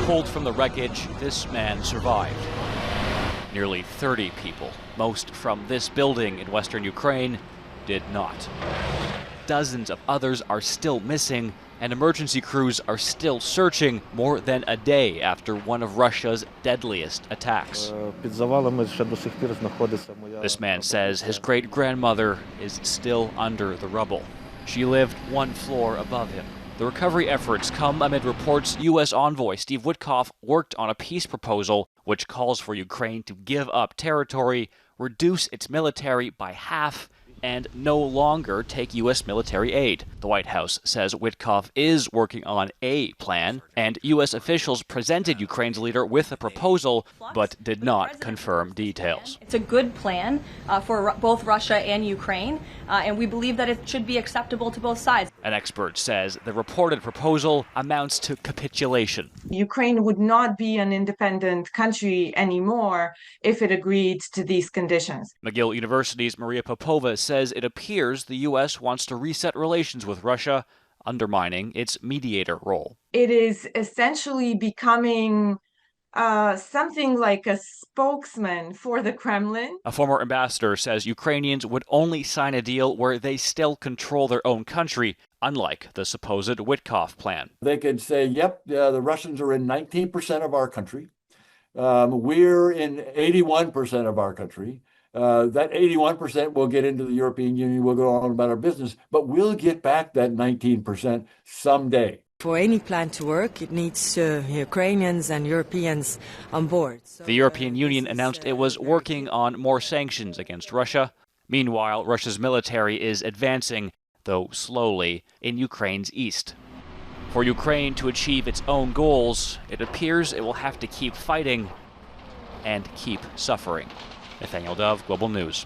Pulled from the wreckage, this man survived. Nearly 30 people, most from this building in western Ukraine, did not. Dozens of others are still missing, and emergency crews are still searching more than a day after one of Russia's deadliest attacks. This man says his great-grandmother is still under the rubble. She lived one floor above him. The recovery efforts come amid reports U.S. envoy Steve Witkoff worked on a peace proposal which calls for Ukraine to give up territory, reduce its military by half, and no longer take U.S. military aid. The White House says Witkoff is working on a plan, and U.S. officials presented Ukraine's leader with a proposal, but did not confirm details. It's a good plan for both Russia and Ukraine, and we believe that it should be acceptable to both sides. An expert says the reported proposal amounts to capitulation. Ukraine would not be an independent country anymore if it agreed to these conditions. McGill University's Maria Popova says it appears the U.S. wants to reset relations with Russia, undermining its mediator role. It is essentially becoming something like a spokesman for the Kremlin. A former ambassador says Ukrainians would only sign a deal where they still control their own country, unlike the supposed Witkoff plan. They could say, yep, the Russians are in 19% of our country. We're in 81% of our country. That 81% will get into the European Union, we'll go on about our business, but we'll get back that 19% someday. For any plan to work, it needs Ukrainians and Europeans on board. So, the European Union announced it was working on more sanctions against Russia. Meanwhile, Russia's military is advancing, though slowly, in Ukraine's east. For Ukraine to achieve its own goals, it appears it will have to keep fighting and keep suffering. Nathaniel Dove, Global News.